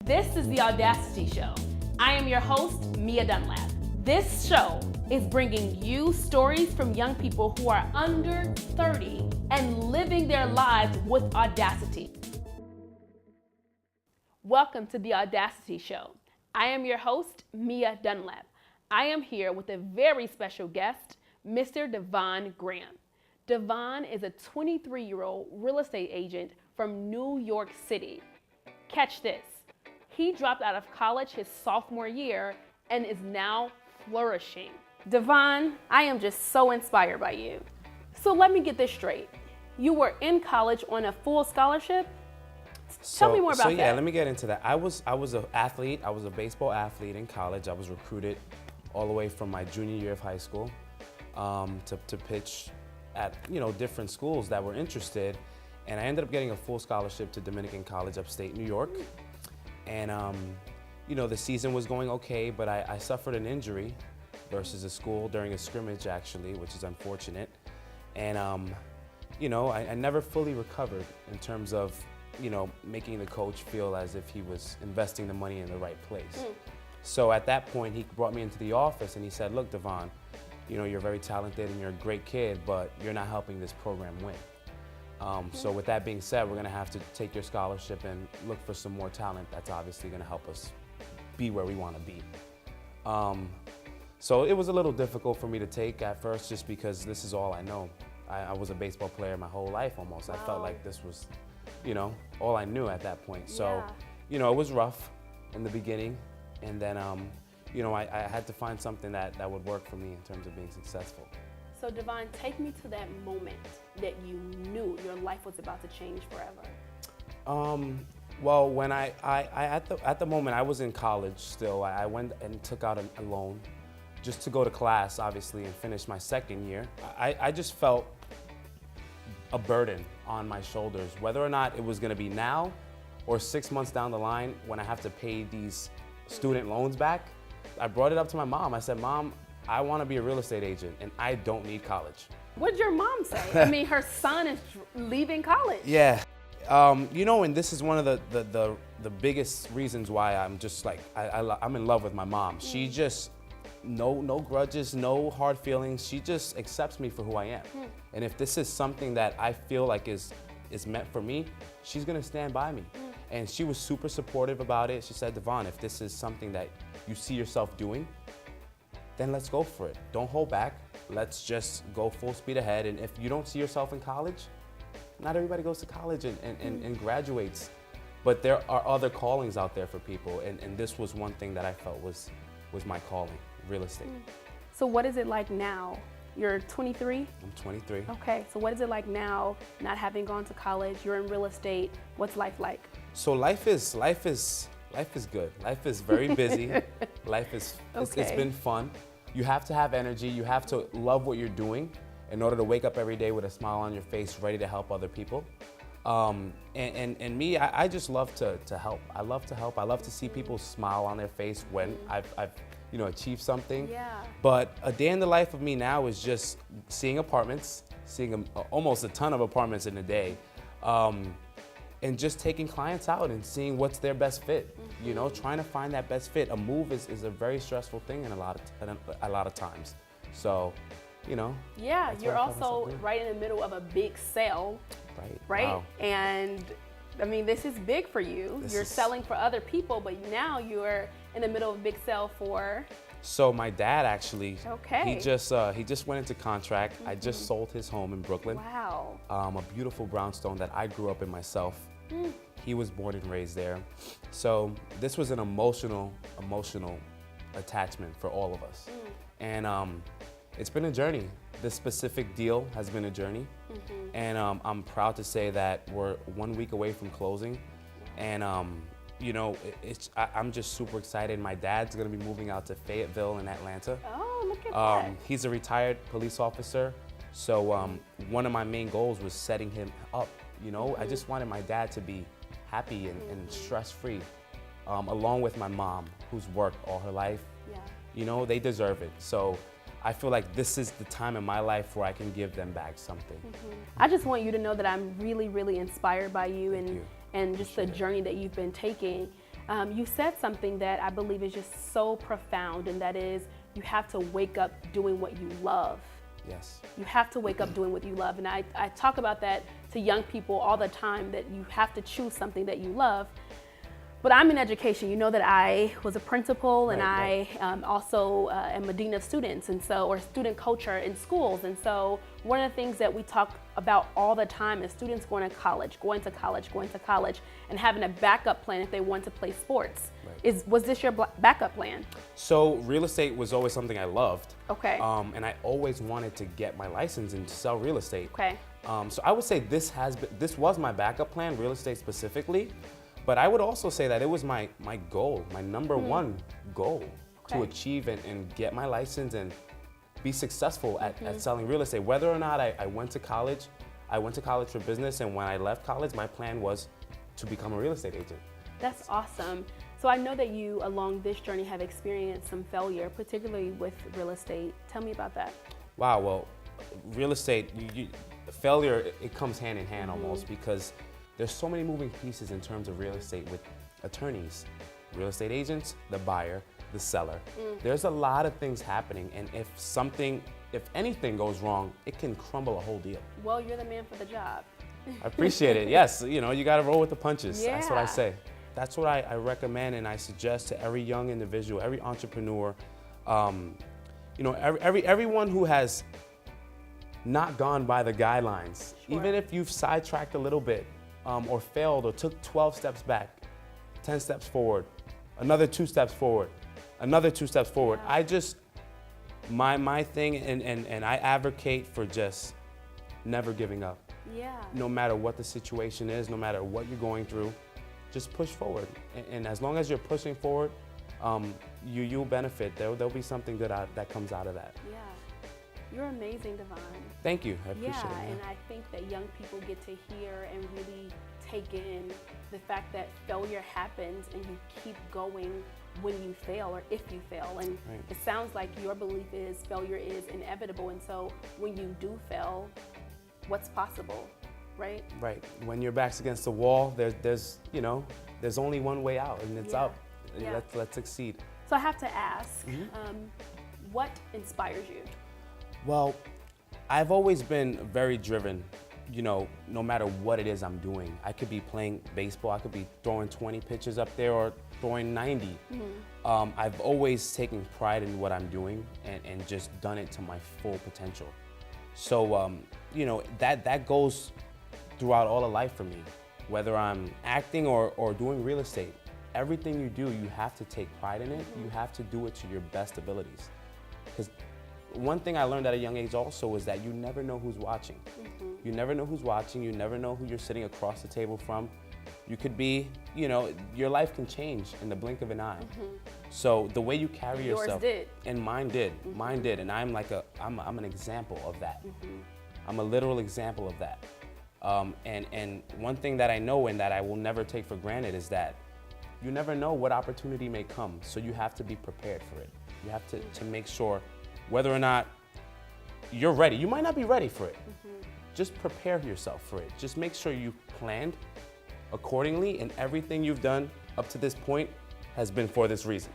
This is the Audacity Show. I am your host, Mia Dunlap. This show is bringing you stories from young people who are under 30 and living their lives with audacity. Welcome to the Audacity Show. I am your host, Mia Dunlap. I am here with a very special guest, Mr. Devone Graham. Devone is a 23-year-old real estate agent from New York City. Catch this. He dropped out of college his sophomore year and is now flourishing. Devone, I am just so inspired by you. So let me get this straight. You were in college on a full scholarship? Tell me more about that. Yeah, let me get into that. I was an athlete. I was a baseball athlete in college. I was recruited all the way from my junior year of high school to pitch at different schools that were interested. And I ended up getting a full scholarship to Dominican College upstate New York. And the season was going okay, but I suffered an injury versus a school during a scrimmage actually, which is unfortunate. And I never fully recovered in terms of making the coach feel as if he was investing the money in the right place. So at that point, he brought me into the office and he said, look, Devone, you're very talented and you're a great kid, but you're not helping this program win. So with that being said, we're gonna have to take your scholarship and look for some more talent that's obviously gonna help us be where we wanna be. So it was a little difficult for me to take at first just because this is all I know. I was a baseball player my whole life almost. Wow. I felt like this was, all I knew at that point. So, it was rough in the beginning. And then, I had to find something that would work for me in terms of being successful. So Devone, take me to that moment that you knew your life was about to change forever. Well, when at the moment I was in college still, I went and took out a loan just to go to class, obviously, and finish my second year. I just felt a burden on my shoulders, whether or not it was gonna be now or 6 months down the line when I have to pay these student loans back. I brought it up to my mom. I said, Mom, I want to be a real estate agent and I don't need college. What'd your mom say? I mean, her son is leaving college. Yeah. And this is one of the biggest reasons why I'm just like, I'm in love with my mom. She just, no grudges, no hard feelings. She just accepts me for who I am. And if this is something that I feel like is meant for me, she's gonna stand by me. And she was super supportive about it. She said, Devone, if this is something that you see yourself doing, then let's go for it. Don't hold back. Let's just go full speed ahead. And if you don't see yourself in college, not everybody goes to college and graduates. But there are other callings out there for people. And this was one thing that I felt was my calling, real estate. So what is it like now? You're 23? I'm 23. Okay, so what is it like now, not having gone to college? You're in real estate. What's life like? So life is good. Life is very busy. It's been fun. You have to have energy. You have to love what you're doing in order to wake up every day with a smile on your face, ready to help other people. And me, I just love to help. I love to help. I love to see people smile on their face when I've achieved something. Yeah. But a day in the life of me now is just seeing apartments, seeing almost a ton of apartments in a day. And just taking clients out and seeing what's their best fit. Trying to find that best fit. A move is a very stressful thing in a lot of times. So, Yeah, you're also right in the middle of a big sale. Right? Wow. And I mean, this is big for you. You're selling for other people, but now you're in the middle of a big sale for. So my dad actually, he just went into contract. I just sold his home in Brooklyn. Wow. A beautiful brownstone that I grew up in myself. He was born and raised there. So this was an emotional attachment for all of us. And it's been a journey. This specific deal has been a journey. And I'm proud to say that we're 1 week away from closing. And I'm just super excited. My dad's gonna be moving out to Fayetteville in Atlanta. Oh, look at that. He's a retired police officer. So one of my main goals was setting him up. I just wanted my dad to be happy and stress-free, along with my mom, who's worked all her life. Yeah. They deserve it. So I feel like this is the time in my life where I can give them back something. I just want you to know that I'm really, really inspired by you and just the journey that you've been taking. You said something that I believe is just so profound, and that is you have to wake up doing what you love. Yes. You have to wake up doing what you love. And I talk about that to young people all the time, that you have to choose something that you love. But I'm in education. You know that I was a principal, and I also am a dean of students, and so, or student culture in schools. And so one of the things that we talk about all the time is students going to college, and having a backup plan if they want to play sports. Right. Was this your backup plan? So real estate was always something I loved. Okay. And I always wanted to get my license and to sell real estate. Okay. So I would say this was my backup plan, real estate specifically. But I would also say that it was my goal, my number one goal, to achieve and get my license and be successful at selling real estate. Whether or not I went to college, for business, and when I left college, my plan was to become a real estate agent. That's awesome. So I know that you, along this journey, have experienced some failure, particularly with real estate. Tell me about that. Wow, well, real estate, failure, it comes hand in hand almost, because there's so many moving pieces in terms of real estate with attorneys, real estate agents, the buyer, the seller. There's a lot of things happening, and if anything goes wrong, it can crumble a whole deal. Well, you're the man for the job. I appreciate it. Yes, you gotta roll with the punches. Yeah. That's what I say. That's what I recommend and I suggest to every young individual, every entrepreneur, everyone who has not gone by the guidelines. Sure. Even if you've sidetracked a little bit, or failed, or took 12 steps back, 10 steps forward, another 2 steps forward, another 2 steps forward. Yeah. I just, my thing, and I advocate for just never giving up. Yeah. No matter what the situation is, no matter what you're going through, just push forward. And as long as you're pushing forward, you'll benefit. There'll be something good that comes out of that. Yeah. You're amazing, Devone. Thank you. I appreciate it. Yeah, and I think that young people get to hear and really take in the fact that failure happens and you keep going when you fail, or if you fail. And it sounds like your belief is failure is inevitable. And so when you do fail, what's possible, right? Right. When your back's against the wall, there's only one way out, and it's up. Yeah. Let's succeed. So I have to ask, what inspires you? Well, I've always been very driven, no matter what it is I'm doing. I could be playing baseball, I could be throwing 20 pitches up there or throwing 90. I've always taken pride in what I'm doing and just done it to my full potential. So, that goes throughout all of life for me, whether I'm acting or doing real estate. Everything you do, you have to take pride in it. You have to do it to your best abilities. Because one thing I learned at a young age also is that you never know who's watching. You never know who's watching. You never know who you're sitting across the table from. You could be, your life can change in the blink of an eye. So the way you carry yourself. Yours did. And mine did. Mine did. And I'm an example of that. I'm a literal example of that. And one thing that I know and that I will never take for granted is that you never know what opportunity may come. So you have to be prepared for it. You have to make sure whether or not you're ready. You might not be ready for it. Just prepare yourself for it. Just make sure you planned accordingly, and everything you've done up to this point has been for this reason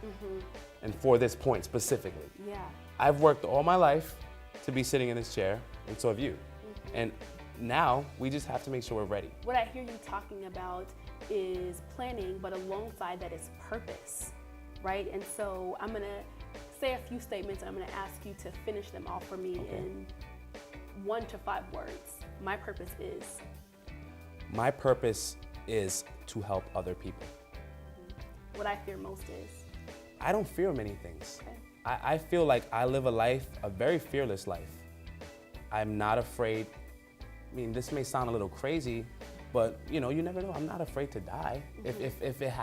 and for this point specifically. Yeah. I've worked all my life to be sitting in this chair, and so have you. And now we just have to make sure we're ready. What I hear you talking about is planning, but alongside that is purpose, right? And so I'm gonna say a few statements, and I'm gonna ask you to finish them all for me in 1 to 5 words. My purpose is? My purpose is to help other people. What I fear most is? I don't fear many things. Okay. I feel like I live a very fearless life. I'm not afraid. I mean, this may sound a little crazy, but you never know. I'm not afraid to die.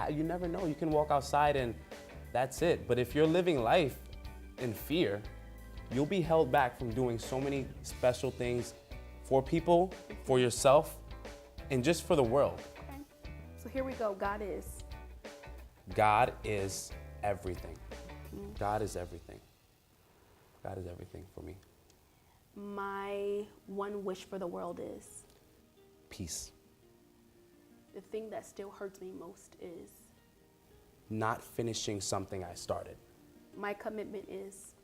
You never know. You can walk outside and that's it. But if you're living life in fear, you'll be held back from doing so many special things for people, for yourself, and just for the world. Okay. So here we go. God is? God is everything. God is everything. God is everything for me. My one wish for the world is? Peace. The thing that still hurts me most is? not finishing something I started. My commitment is?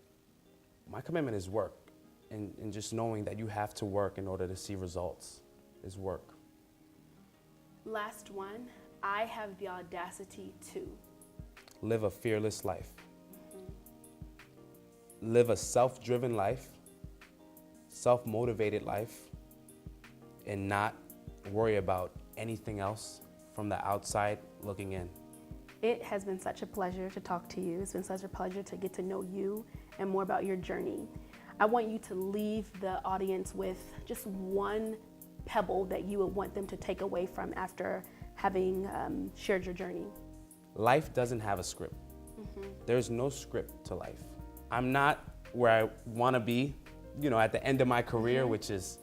My commitment is work, and just knowing that you have to work in order to see results is work. Last one, I have the audacity to. Live a fearless life. Live a self-driven life, self-motivated life, and not worry about anything else from the outside looking in. It has been such a pleasure to talk to you. It's been such a pleasure to get to know you and more about your journey. I want you to leave the audience with just one pebble that you would want them to take away from after having shared your journey. Life doesn't have a script. There's no script to life. I'm not where I want to be, at the end of my career, which is,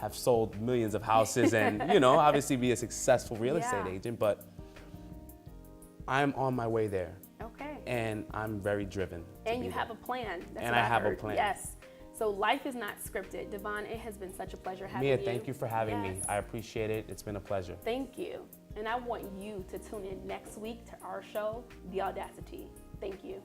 have sold millions of houses and, obviously be a successful real estate agent, but I'm on my way there. Okay. And I'm very driven. And you have a plan. That's and what I have heard. a plan. Yes. So life is not scripted. Devone, it has been such a pleasure having you. Mia, thank you for having me. I appreciate it. It's been a pleasure. Thank you. And I want you to tune in next week to our show, The Audacity. Thank you.